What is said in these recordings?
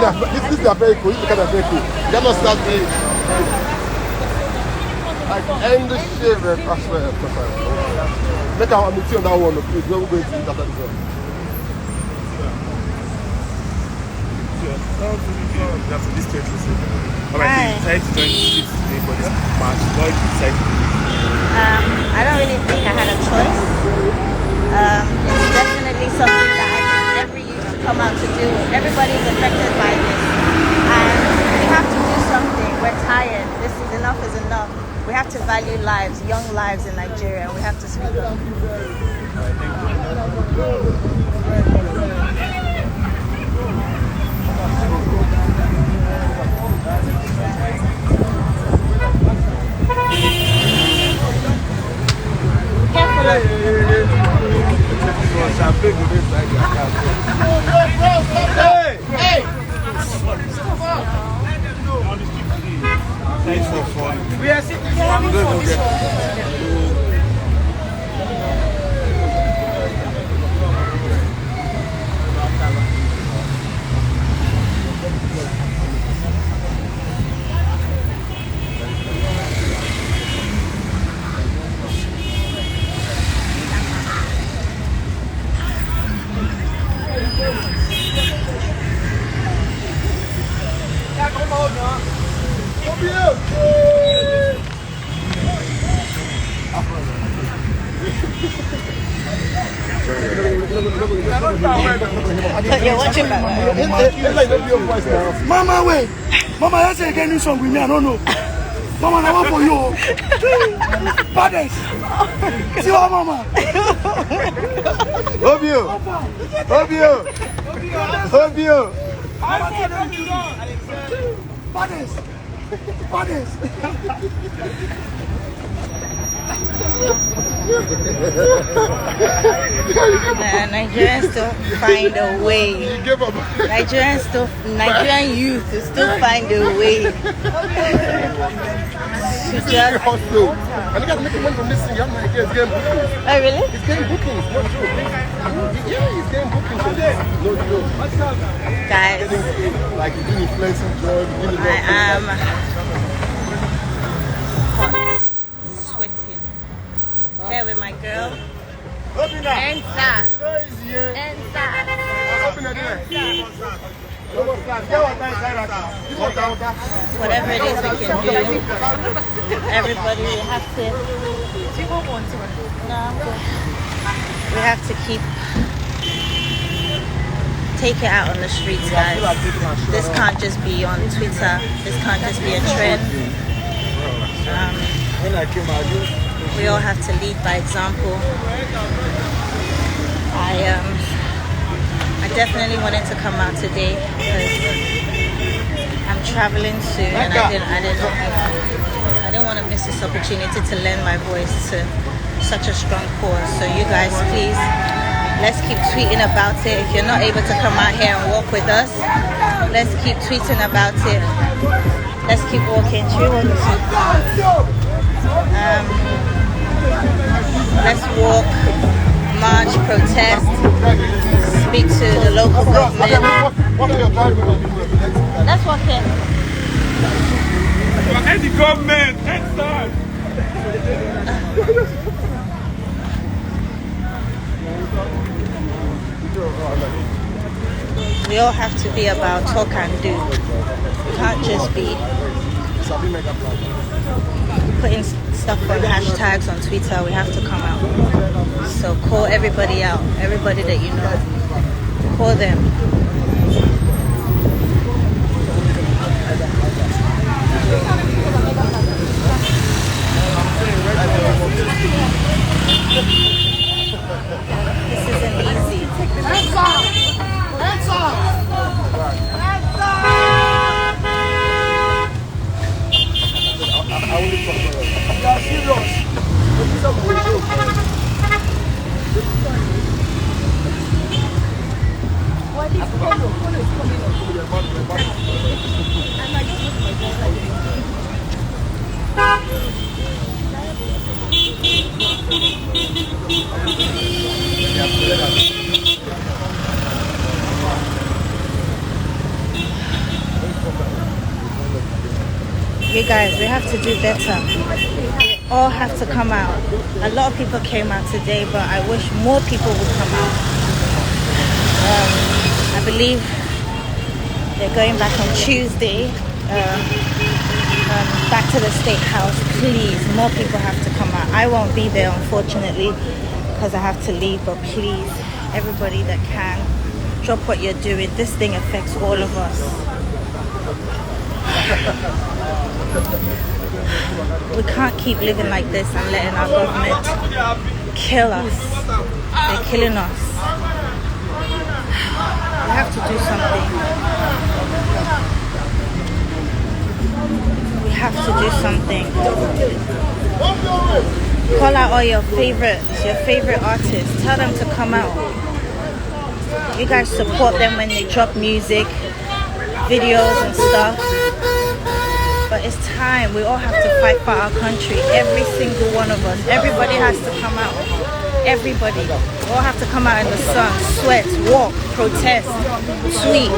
This is their vehicle. This is the kind of vehicle. They cannot start being like end the shit, man. I swear. Make our meeting on that one, please. We're going to eat after this one. That's this church. Alright, so you decided to join the streets today for this march. Why did you decide to do this? I don't really think I had a choice. It's definitely something that I think every youth to come out to do. Everybody's affected by this. And we have to do something. We're tired. This is enough is enough. We have to value lives, young lives in Nigeria. We have to speak up. Hey! Thanks for fun. We are sitting here. You're watching that. Mama, wait. Mama, that's a new song with me. I don't know. Mama, I want for you. Baddest. See what, Mama? Love you. Baddest. Nigerians still find a way. Nigerian youth to still find a way. And you got to make money from this thing. You have no idea. It's getting bookings. Oh, really? It's getting bookings. Not true. Yeah, it's getting bookings. No joke. Guys, Like you're doing influencing drugs. I am hot, sweating. Here with my girl. Endsars. Whatever it is we can do, everybody we have to. No, I'm good. We have to take it out on the streets, guys. This can't just be on Twitter. This can't just be a trend. We all have to lead by example. I definitely wanted to come out today because I'm traveling soon, and I didn't want to miss this opportunity to lend my voice to such a strong cause. So you guys, please, let's keep tweeting about it. If you're not able to come out here and walk with us, let's keep tweeting about it. Let's keep walking. Let's walk, march, protest, speak to the local government. Let's walk in. And the government, Endsars. We all have to be about talk and do. We can't just be putting stuff on hashtags on Twitter. We have to come out. So call everybody out, everybody that you know. Call them. This isn't easy. You guys, we have to do better. We all have to come out. A lot of people came out today, but I wish more people would come out. I believe they're going back on Tuesday, back to the State House. Please, more people have to come out. I won't be there, unfortunately, because I have to leave, but please, everybody that can, drop what you're doing. This thing affects all of us. We can't keep living like this and letting our government kill us. They're killing us. We have to do something. We have to do something. Call out all your favorite artists. Tell them to come out. You guys support them when they drop music, videos and stuff. But it's time. We all have to fight for our country. Every single one of us. Everybody has to come out. Everybody. We all have to come out in the sun, sweat, walk, protest, tweet.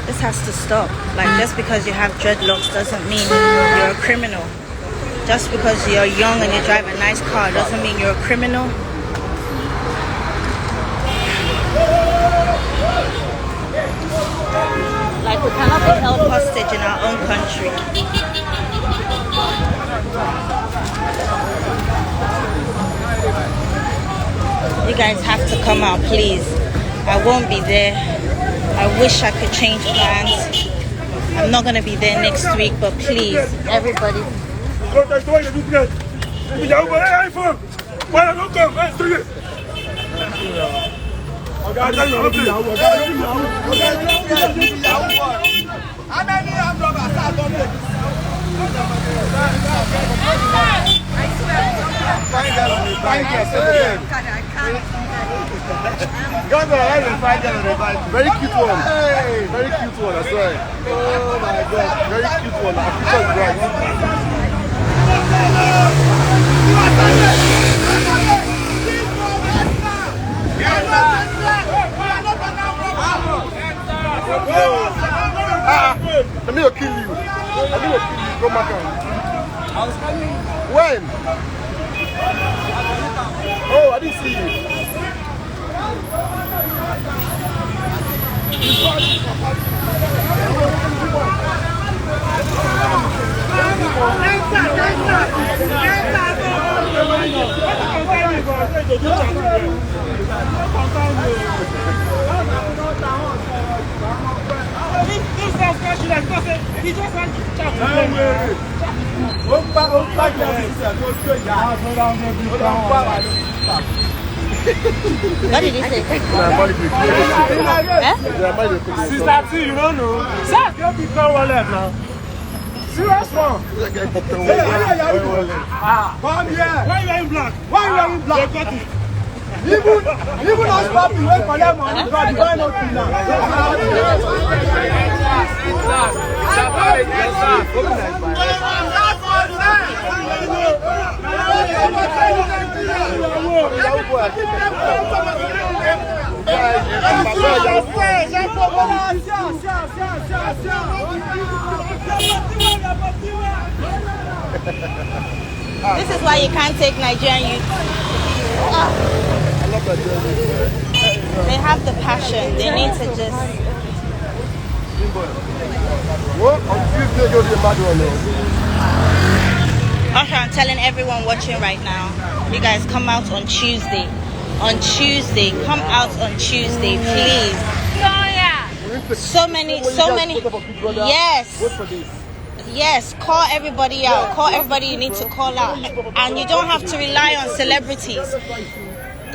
This has to stop. Like, just because you have dreadlocks doesn't mean you're a criminal. Just because you're young and you drive a nice car doesn't mean you're a criminal. Like, we cannot be held hostage in our own country. You guys have to come out, please. I won't be there. I wish I could change plans. I'm not going to be there next week, but please, everybody. Very cute one. Hey. Very cute one, I swear. Oh my god. Very cute one. Our future is bright. Let me kill you. Let me kill you. Go back on. I was coming. When? Oh, I didn't see you. What did he say? Sister T, you don't know. Sars, you become wallet now. Serious one. Come here. Why are you wearing black? Why are you wearing black? Even us papi wait for them money because you don't know now. This is why you can't take Nigerian youth. They have the passion. They need to just. What? On Tuesday, you'll be mad one. Usher, I'm telling everyone watching right now, you guys come out on Tuesday. On Tuesday, come out on Tuesday, please. So many. Yes. Yes, call everybody out. Call everybody you need to call out. And you don't have to rely on celebrities.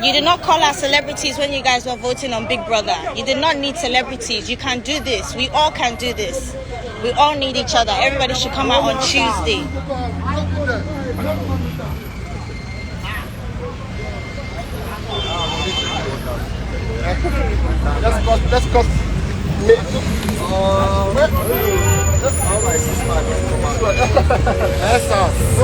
You did not call out celebrities when you guys were voting on Big Brother. You did not need celebrities. You can do this. We all can do this. We all need each other. Everybody should come out on Tuesday. Let's cost me. Endsars.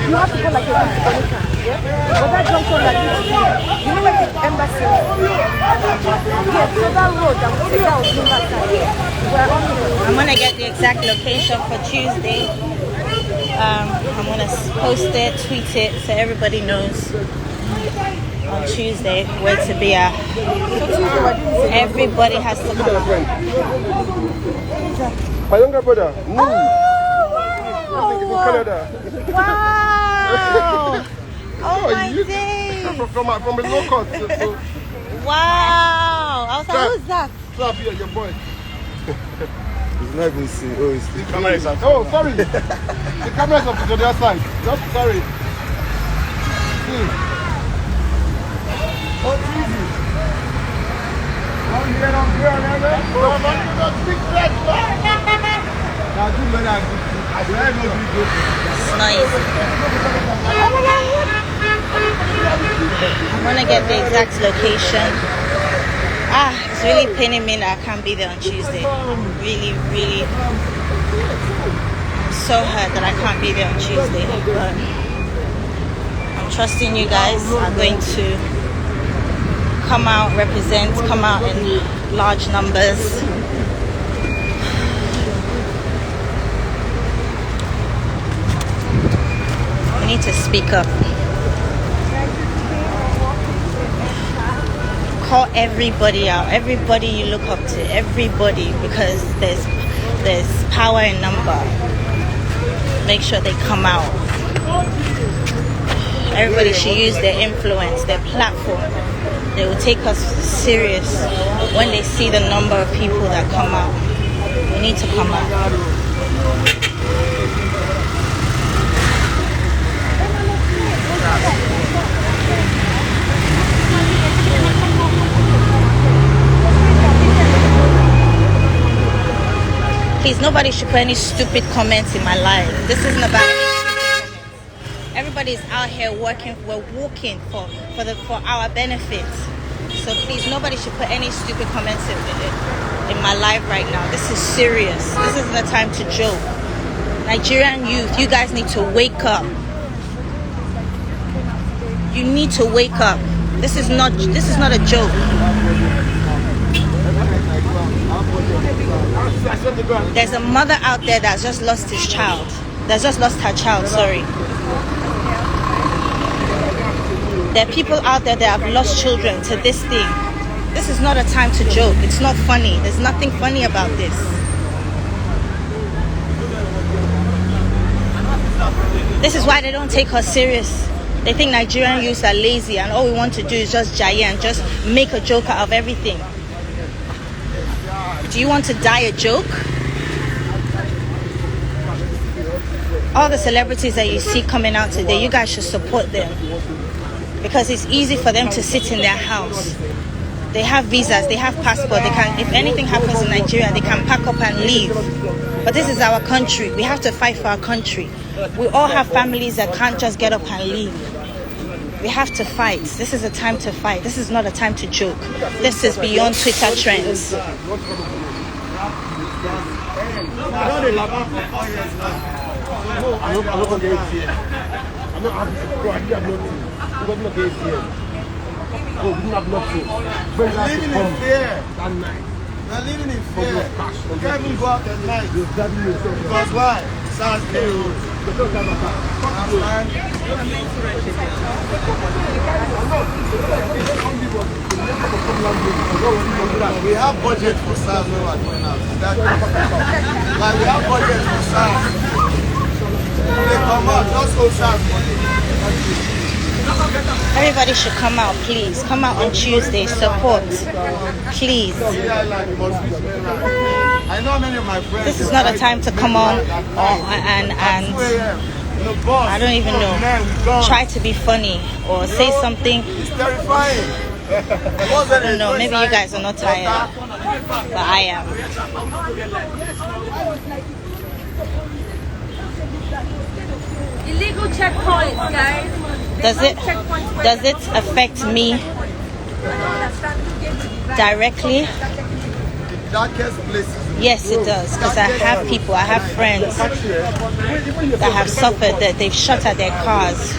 You have to go like a Monica, yeah? But that junction like this, you know where the embassy is? Yes, so that road, I'm going to take out I'm gonna get the exact location for Tuesday. I'm gonna post it, tweet it, so everybody knows on Tuesday where to be at. Everybody has to come out. My younger brother. Oh, From Canada. wow! Oh my days! From a local. Wow! I was like, who's that? Slap here, your boy. It's not even see. Oh, it's the camera is out. Oh, sorry. The camera is up to the other side. Just sorry. Oh, easy. I'm here, It's nice. I'm gonna get the exact location. It's really paining me that I can't be there on Tuesday. Really, really. I'm so hurt that I can't be there on Tuesday. But I'm trusting you guys are going to come out, represent, come out in large numbers. We need to speak up. Call everybody out, everybody you look up to, everybody, because there's power in number. Make sure they come out. Everybody should use their influence, their platform. They will take us serious when they see the number of people that come out. We need to come out. Please, nobody should put any stupid comments in my life. This isn't about any stupid comments. Everybody's out here working. We're walking for our benefits. So please, nobody should put any stupid comments in my life right now. This is serious. This isn't the time to joke. Nigerian youth, you guys need to wake up. You need to wake up. This is not a joke. There's a mother out there that's just lost his child. That's just lost her child, sorry. There are people out there that have lost children to this thing. This is not a time to joke. It's not funny. There's nothing funny about this. This is why they don't take us serious. They think Nigerian youths are lazy and all we want to do is just jaya and just make a joke out of everything. Do you want to die a joke? All the celebrities that you see coming out today, you guys should support them. Because it's easy for them to sit in their house. They have visas, they have passports, they can, if anything happens in Nigeria, they can pack up and leave. But this is our country. We have to fight for our country. We all have families that can't just get up and leave. We have to fight. This is a time to fight. This is not a time to joke. This is beyond Twitter trends. Oh, we have nothing. We're living in fear. We're living in fear. You can't even go out at night. Because why? Sars came. We have budget for Sars when we're going out. Like we have budget for Sars. They come out, just hold Sars money. Everybody should come out, please. Come out on Tuesday. Support, please. I know many of my friends. This is not a time to come on and I don't even know. Try to be funny or say something. It's terrifying. I don't know. Maybe you guys are not tired, but I am. Illegal checkpoints, guys. Does it affect me directly? Darkest places. Yes, it does, because I have people, I have friends that have suffered, that they've shot at their cars.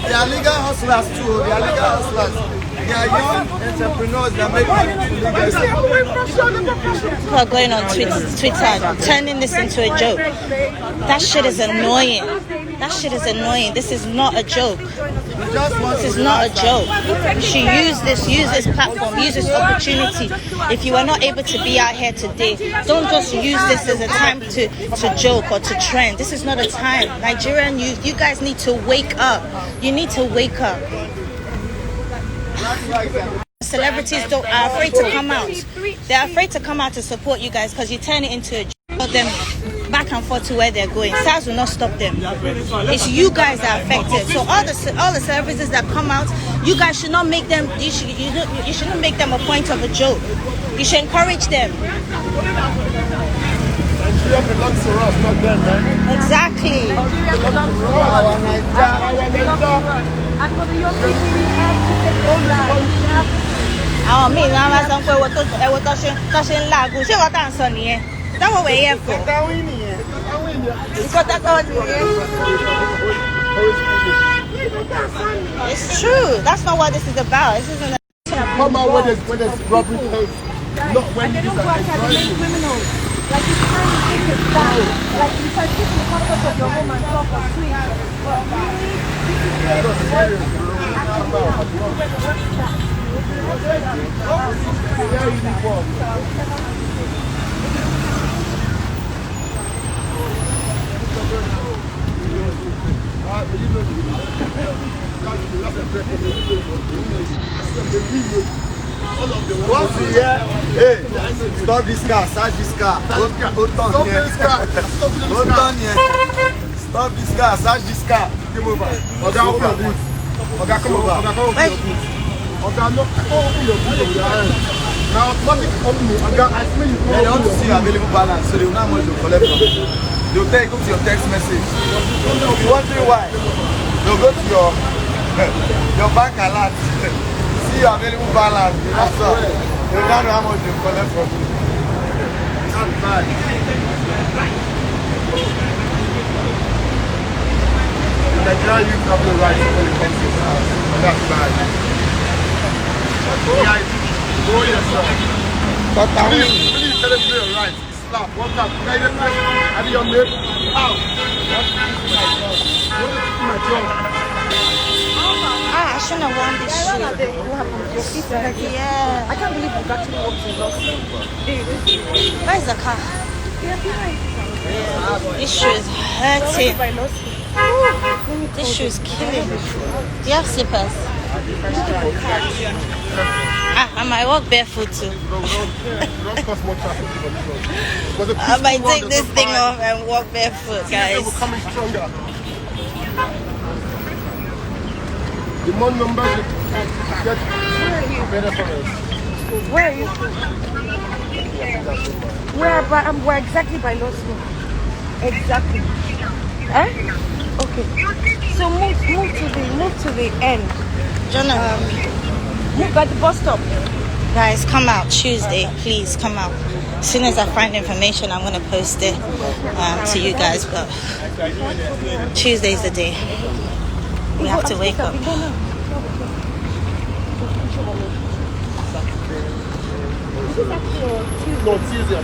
They are legal hustlers too. They are legal hustlers. They are young entrepreneurs that make money. People are going on Twitter, turning this into a joke. That shit is annoying. That shit is annoying. This is not a joke. This is not a joke. You should use this platform, use this opportunity. If you are not able to be out here today, don't just use this as a time to joke or to trend. This is not a time. Nigerian youth, you guys need to wake up. You need to wake up. Celebrities are afraid to come out. They're afraid to come out to support you guys because you turn it into a joke. Them back and forth to where they're going. Sars will not stop them. It's you guys that are affected. So all the celebrities that come out, you guys should not make them. You shouldn't make them a point of a joke. You should encourage them. Nigeria belongs to us, not them, man. Exactly. And for the young people, we have to take over. Àwọn míì náà máa sọ pé ẹwọ tó ṣe ń láàgùn ṣé wọ́n tà ń sọ nìyẹn. That's what we're here for. It's true. That's not what this is about. This isn't. Come out when there's robbery case. Not when They don't go after the main criminals. Like it's time to take it down. Like you can keep the comfort of your home and talk or sleep. But really, this is where once a year, hey, stop this car, search this car. Hold on here. Hold on here. Stop this car, search this car. Come over. Oga, open your boot. Oga, come over. Oga, come open your boot. Oga, no, open your boot. Now, automatic open it. Oga, I smell you. They want to see your available balance, so they will not want to collect from you. They'll take it to your text message. You'll be wondering why. They'll go to your bank alert. See your available balance. That's all. You'll not know how much they collect from you. It's not bad. The Nigerian youth have no rights when it comes to this house. And that's bad. Go yourself. But please tell them your rights. Slap. One time. Can you just have your name? Out. My job. I shouldn't have worn this shoe. Yeah. I can't believe we've actually walked in lost. Where's the car? This shoe is hurting. This shoe is killing me. Do you have slippers? I might walk barefoot too. I might take this thing off and walk barefoot, guys. The more numbers you get, better for us. Where are you? We're exactly by law school. Exactly. Huh? Okay. So move to the end. Jonah, Move by the bus stop. guys, come out Tuesday. Please come out. As soon as I find information, I'm gonna post it to you guys. But Tuesday is the day. We have to wake up. No, Tuesday.